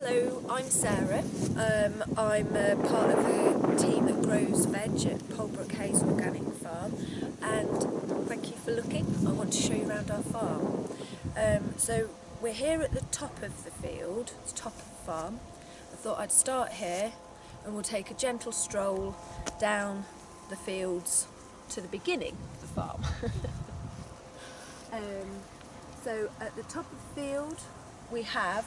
So I'm Sarah. I'm part of the team that grows veg at Propagation Organic Farm, and thank you for looking. I want to show you around our farm. So we're here at the top of the field, the top of the farm. I thought I'd start here and we'll take a gentle stroll down the fields to the beginning of the farm. So at the top of the field we have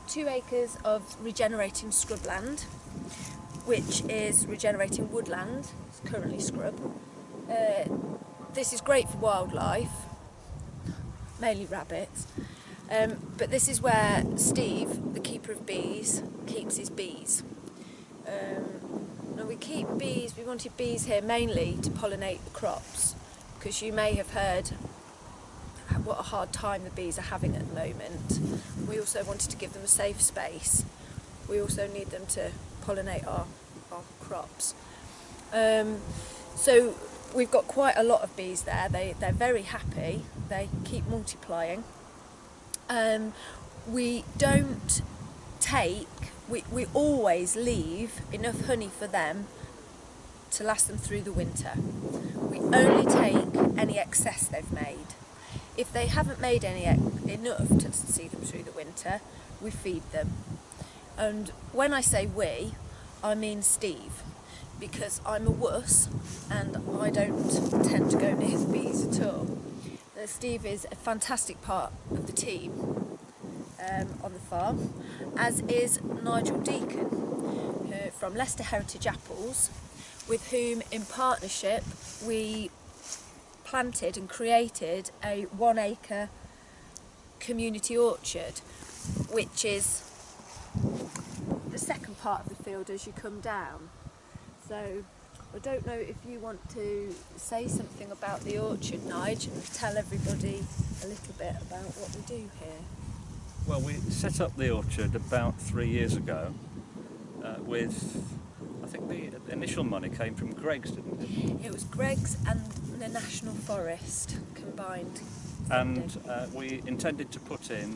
2 acres of regenerating scrubland, which is regenerating woodland. It's currently scrub. This is great for wildlife, mainly rabbits, but this is where Steve, the keeper of bees, keeps his bees. And we keep bees, we wanted bees here mainly to pollinate the crops, because you may have heard what a hard time the bees are having at the moment. We also wanted to give them a safe space. We also need them to pollinate our crops. So we've got quite a lot of bees there. They're very happy. They keep multiplying. We don't take, we always leave enough honey for them to last them through the winter. We only take any excess they've made. If they haven't made any enough to see them through the winter, we feed them. And when I say we, I mean Steve, because I'm a wuss and I don't tend to go near the bees at all. Steve is a fantastic part of the team on the farm, as is Nigel Deacon from Leicester Heritage Apples, with whom in partnership we planted and created a 1 acre community orchard, which is the second part of the field as you come down. So I don't know if you want to say something about the orchard, Nige, and tell everybody a little bit about what we do here. Well, we set up the orchard about 3 years ago with, I think the initial money came from Greg's, didn't it? It was Greg's and the National Forest combined. And we intended to put in,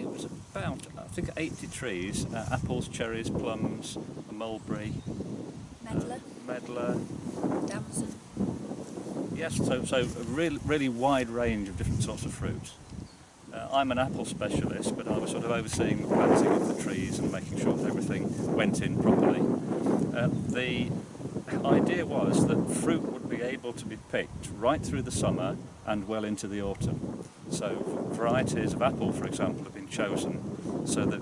it was about, I think 80 trees, apples, cherries, plums, mulberry, medlar, damson. Yes, so a really wide range of different sorts of fruit. I'm an apple specialist, but I was sort of overseeing the planting of the trees and making sure that everything went in properly. The idea was that fruit would be able to be picked right through the summer and well into the autumn. So varieties of apple, for example, have been chosen so that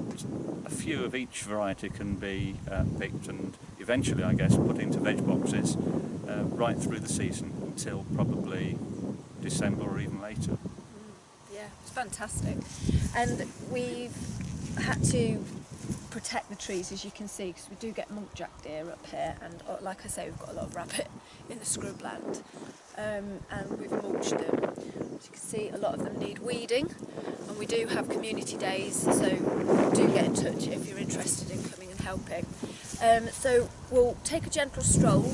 a few of each variety can be picked and eventually, I guess, put into veg boxes right through the season until probably December or even later. Yeah, it's fantastic. And we've had to protect the trees, as you can see, because we do get muntjac deer up here, and like I say, we've got a lot of rabbit in the scrubland, and we've mulched them. As you can see, a lot of them need weeding, and we do have community days, so do get in touch if you're interested in coming and helping. So we'll take a gentle stroll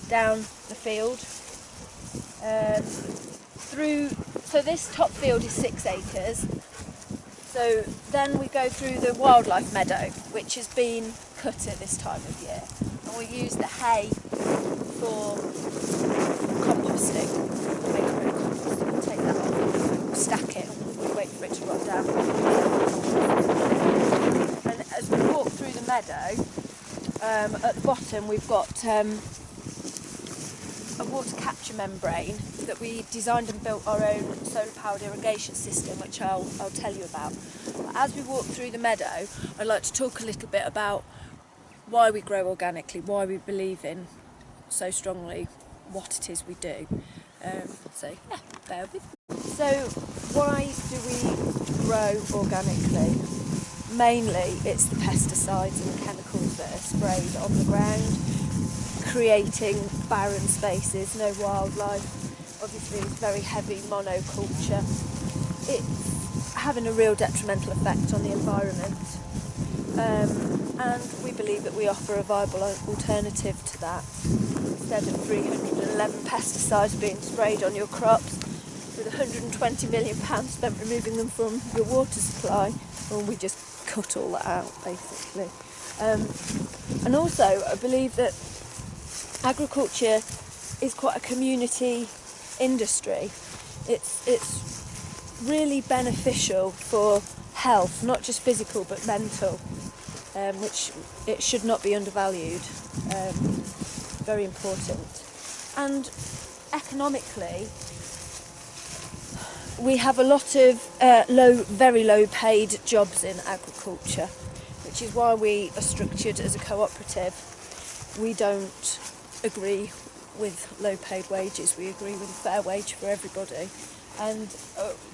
down the field so this top field is 6 acres. So then we go through the wildlife meadow, which has been cut at this time of year, and we use the hay for composting. Make a bit of composting. We'll take that off, we'll stack it, and we'll wait for it to rot down. And as we walk through the meadow, at the bottom we've got a water capture membrane that we designed and built our own solar powered irrigation system, which I'll tell you about. As we walk through the meadow, I'd like to talk a little bit about why we grow organically, why we believe in so strongly what it is we do. So yeah, bear with me. So why do we grow organically? Mainly it's the pesticides and the chemicals that are sprayed on the ground, creating barren spaces, no wildlife. Obviously it's very heavy monoculture. It's having a real detrimental effect on the environment, and we believe that we offer a viable alternative to that. Instead of 311 pesticides being sprayed on your crops, with £120 million spent removing them from your water supply, well, we just cut all that out basically. And also I believe that agriculture is quite a community industry. It's really beneficial for health, not just physical but mental, which it should not be undervalued. Very important. And economically, we have a lot of very low paid jobs in agriculture, which is why we are structured as a cooperative. We don't agree with low paid wages, we agree with a fair wage for everybody, and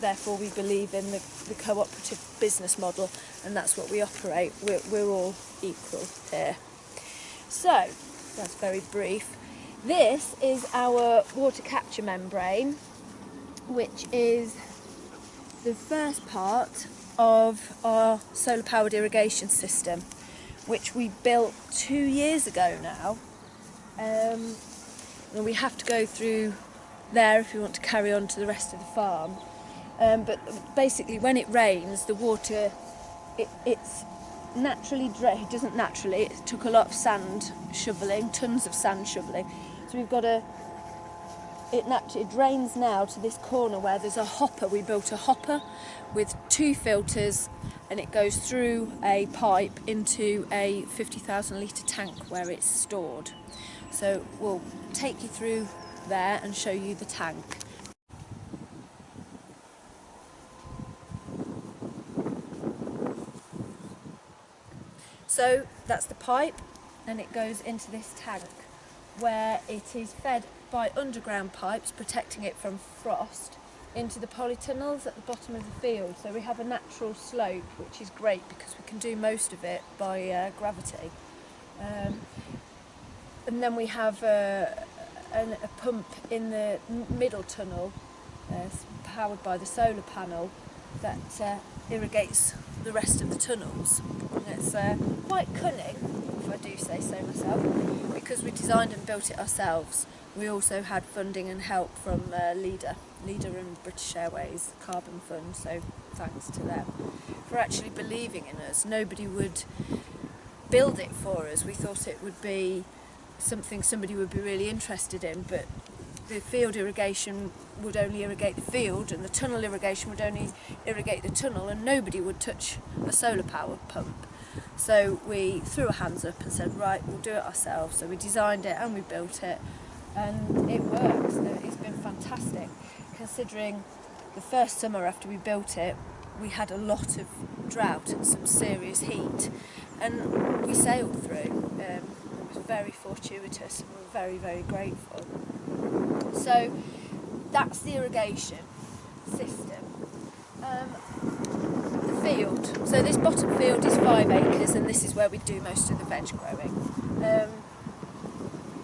therefore we believe in the cooperative business model, and that's what we operate. We're all equal here. So that's very brief. This is our water capture membrane, which is the first part of our solar powered irrigation system, which we built 2 years ago now. And we have to go through there if we want to carry on to the rest of the farm. But basically when it rains, the water, it's naturally it doesn't naturally, it took a lot of sand shoveling, tons of sand shoveling. So we've got it drains now to this corner where there's a hopper. We built a hopper with 2 filters, and it goes through a pipe into a 50,000 litre tank where it's stored. So we'll take you through there and show you the tank. So that's the pipe, and it goes into this tank where it is fed by underground pipes protecting it from frost into the polytunnels at the bottom of the field. So we have a natural slope, which is great because we can do most of it by gravity. And then we have a pump in the middle tunnel powered by the solar panel that irrigates the rest of the tunnels. And it's quite cunning, if I do say so myself, because we designed and built it ourselves. We also had funding and help from Leader and British Airways Carbon Fund, so thanks to them for actually believing in us. Nobody would build it for us. We thought it would be something somebody would be really interested in, but the field irrigation would only irrigate the field, and the tunnel irrigation would only irrigate the tunnel, and nobody would touch a solar power pump. So we threw our hands up and said, right, we'll do it ourselves. So we designed it and we built it, and it works. It's been fantastic, considering the first summer after we built it, we had a lot of drought and some serious heat, and we sailed through. It was very fortuitous, and we're very, very grateful. So that's the irrigation system. The field. So this bottom field is 5 acres, and this is where we do most of the veg growing.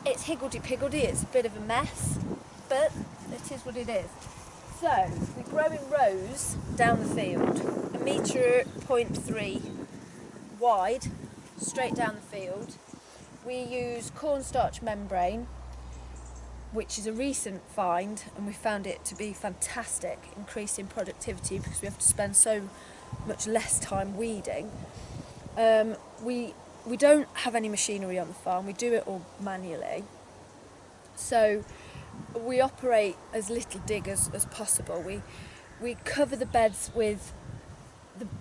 It's higgledy-piggledy, it's a bit of a mess, but it is what it is. So we grow in rows down the field, 1.3 metres wide, straight down the field. We use cornstarch membrane, which is a recent find, and we found it to be fantastic, increasing productivity because we have to spend so much less time weeding. We don't have any machinery on the farm, we do it all manually. So we operate as little dig as possible. We cover the beds with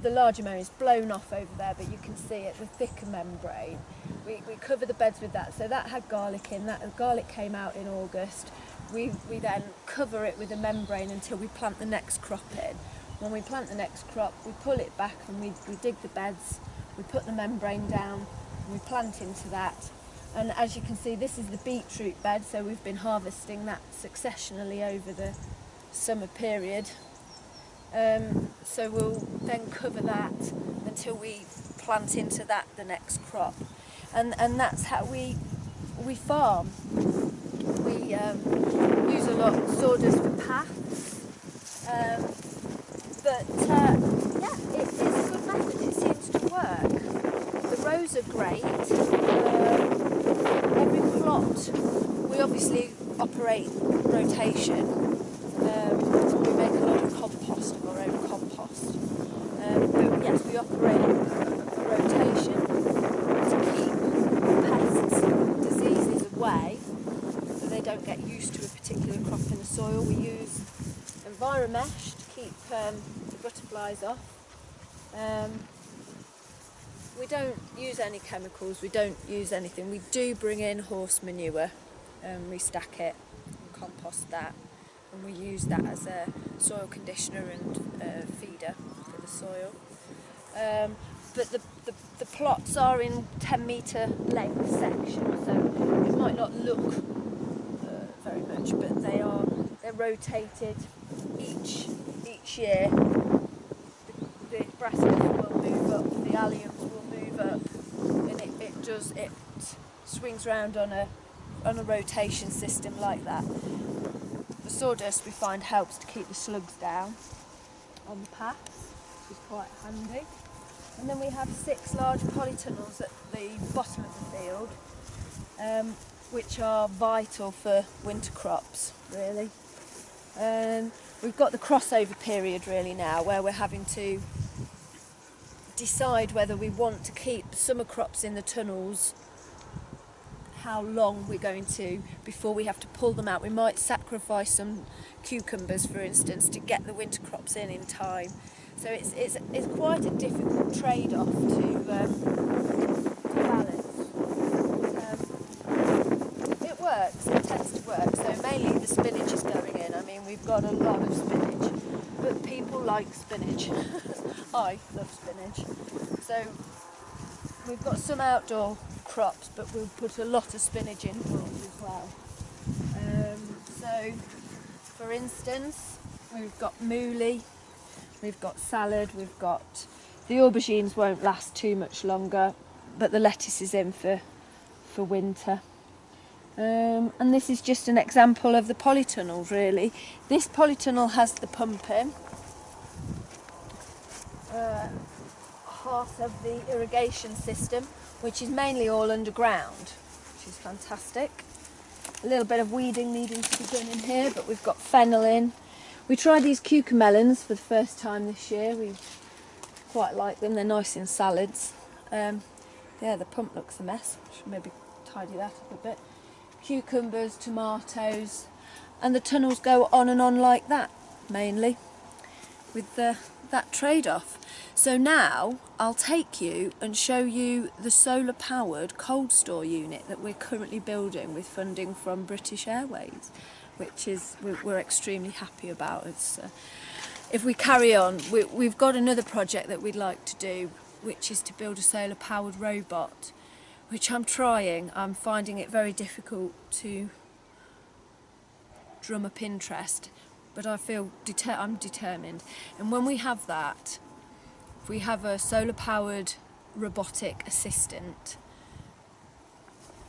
the large ammonia is blown off over there, but you can see it, the thicker membrane. We cover the beds with that. So that had garlic in, that garlic came out in August. We then cover it with a membrane until we plant the next crop in. When we plant the next crop, we pull it back and we dig the beds, we put the membrane down, and we plant into that. And as you can see, this is the beetroot bed, so we've been harvesting that successionally over the summer period. So we'll then cover that until we plant into that the next crop, and that's how we farm. We use a lot of sawdust for paths, but yeah, it's a good method. It seems to work. The rows are great. Every plot, we obviously operate rotation. We make a lot of compost of our own compost. But yes, we operate mesh to keep the butterflies off. We don't use any chemicals, we don't use anything. We do bring in horse manure, we stack it and compost that, and we use that as a soil conditioner and feeder for the soil. But the plots are in 10-metre length sections, so it might not look very much, but they're rotated each year. The brassicas will move up, the alliums will move up, and it swings round on a rotation system like that. The sawdust we find helps to keep the slugs down on the paths, which is quite handy. And then we have 6 large polytunnels at the bottom of the field, which are vital for winter crops, really. We've got the crossover period really now, where we're having to decide whether we want to keep summer crops in the tunnels, how long we're going to before we have to pull them out. We might sacrifice some cucumbers, for instance, to get the winter crops in time. So it's quite a difficult trade-off to balance. It works, it tends to work. So mainly the spinach is going in. I mean, we've got a lot of spinach, but people like spinach. I love spinach. So we've got some outdoor crops, but we'll put a lot of spinach indoors as well. So, for instance, we've got mouli, we've got salad, we've got the aubergines won't last too much longer, but the lettuce is in for winter. And this is just an example of the polytunnel, really. This polytunnel has the pump in, part of the irrigation system, which is mainly all underground, which is fantastic. A little bit of weeding needing to be done in here, but we've got fennel in. We tried these cucamelons for the first time this year. We quite like them, they're nice in salads. Yeah, the pump looks a mess, should maybe tidy that up a bit. Cucumbers, tomatoes, and the tunnels go on and on like that, mainly, with that trade-off. So now I'll take you and show you the solar powered cold store unit that we're currently building with funding from British Airways, which is we're extremely happy about. It's if we carry on, we've got another project that we'd like to do, which is to build a solar powered robot, which I'm finding it very difficult to drum up interest, but I feel I'm determined. And when we have that, if we have a solar powered robotic assistant,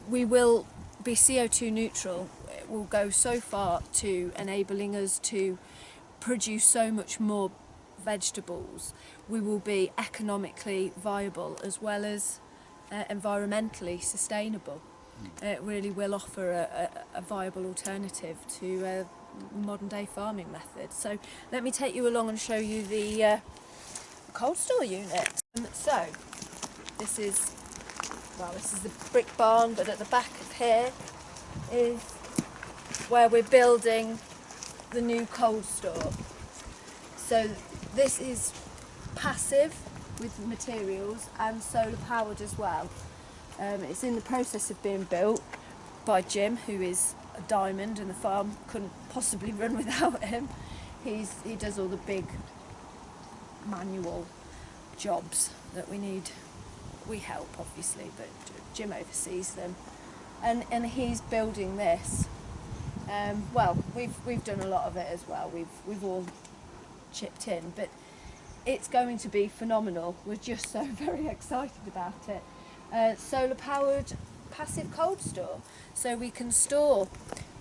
we will be CO2 neutral. It will go so far to enabling us to produce so much more vegetables. We will be economically viable as well as environmentally sustainable. It really will offer a viable alternative to modern day farming methods. So let me take you along and show you the cold store unit. So this is the brick barn, but at the back of here is where we're building the new cold store. So this is passive with materials and solar powered as well. It's in the process of being built by Jim, who is a diamond, and the farm couldn't possibly run without him. He does all the big manual jobs that we need. We help obviously, but Jim oversees them, and he's building this. Well, we've done a lot of it as well. We've all chipped in, but it's going to be phenomenal. We're just so very excited about it. Solar powered passive cold store, so we can store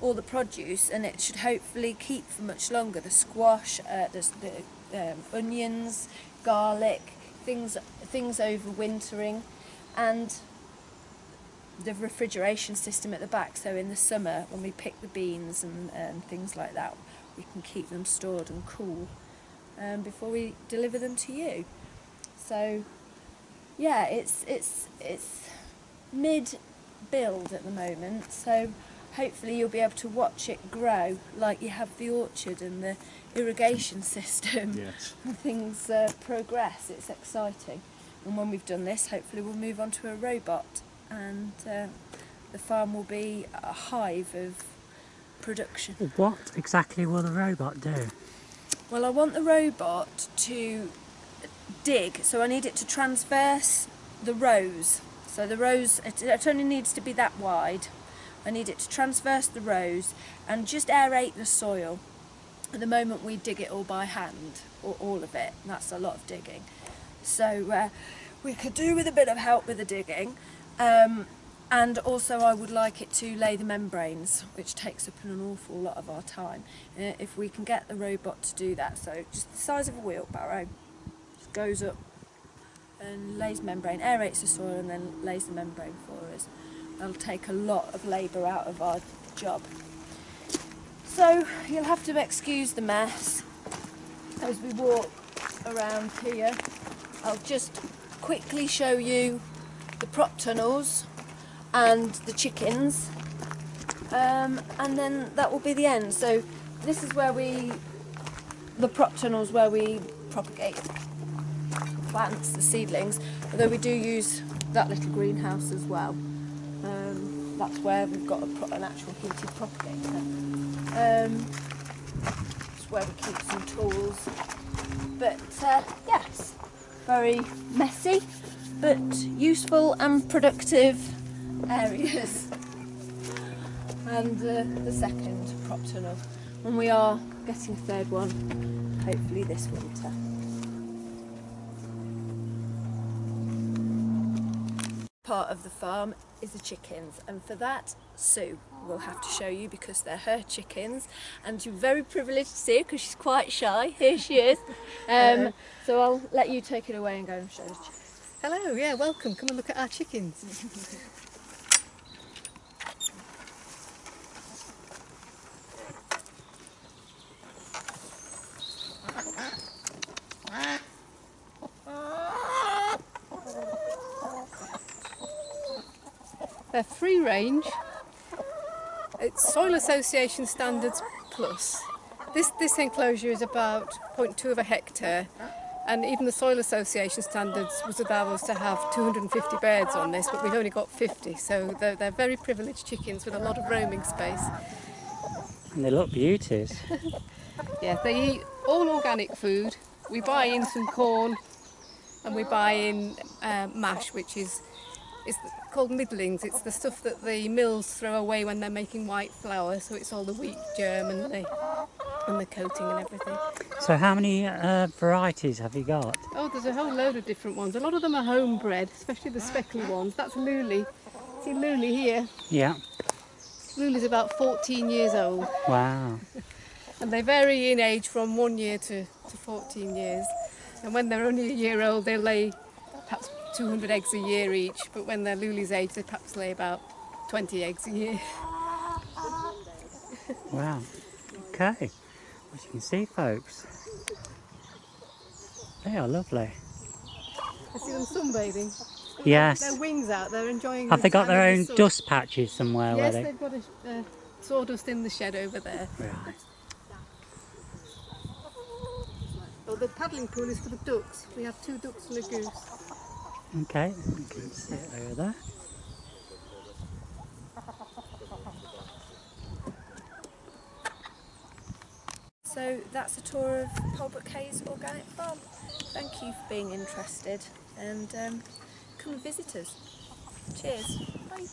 all the produce, and it should hopefully keep for much longer. The squash, the onions, garlic, things overwintering, and the refrigeration system at the back, so in the summer when we pick the beans and things like that, we can keep them stored and cool before we deliver them to you. So yeah, it's mid build at the moment, so hopefully you'll be able to watch it grow like you have the orchard and the irrigation system. Yes. And things progress. It's exciting. And when we've done this, hopefully we'll move on to a robot, and the farm will be a hive of production. What exactly will the robot do? Well, I want the robot to dig, so I need it to transverse the rows. So the rows, it only needs to be that wide. I need it to transverse the rows and just aerate the soil. At the moment we dig it all by hand, or all of it, and that's a lot of digging. So we could do with a bit of help with the digging. And also I would like it to lay the membranes, which takes up an awful lot of our time. If we can get the robot to do that, so just the size of a wheelbarrow, just goes up and lays membrane, aerates the soil and then lays the membrane for us. That'll take a lot of labour out of our job. So you'll have to excuse the mess as we walk around here. I'll just quickly show you the prop tunnels and the chickens, and then that will be the end. So this is where the prop tunnels where we propagate the plants, the seedlings, although we do use that little greenhouse as well. That's where we've got an actual heated propagator. It's where we keep some tools. But yes, very messy but useful and productive areas. And the second prop tunnel, and we are getting a third one hopefully this winter. Part of the farm is the chickens, and for that Sue will have to show you because they're her chickens, and you're very privileged to see her because she's quite shy. Here she is. So I'll let you take it away and go and show the chickens. Hello, yeah, welcome. Come and look at our chickens. They're free range. It's Soil Association Standards Plus. This enclosure is about 0.2 of a hectare, and even the Soil Association Standards would allow us to have 250 birds on this, but we've only got 50, so they're very privileged chickens with a lot of roaming space. And they look beauties. Yeah, they eat all organic food. We buy in some corn, and we buy in mash, which is called middlings. It's the stuff that the mills throw away when they're making white flour, so it's all the wheat germ and the coating and everything. So how many varieties have you got? Oh, there's a whole load of different ones. A lot of them are homebred, especially the speckly ones. That's Luli. See Luli here? Yeah. Luli's about 14 years old. Wow. And they vary in age from 1 year to 14 years. And when they're only a year old, they lay perhaps 200 eggs a year each, but when they're Luli's age, they perhaps lay about 20 eggs a year. Wow. Okay. As you can see, folks, they are lovely. I see them sunbathing. Yes. Their wings out, they're enjoying. Have they got their own sun. dust patches somewhere? Yes, where they've got a sawdust in the shed over there. Right. Oh, the paddling pool is for the ducks. We have 2 ducks and a goose. Okay, you can see it over there. So that's a tour of Holbrook Hayes Organic Farm. Thank you for being interested, and come and visit us. Cheers. Bye.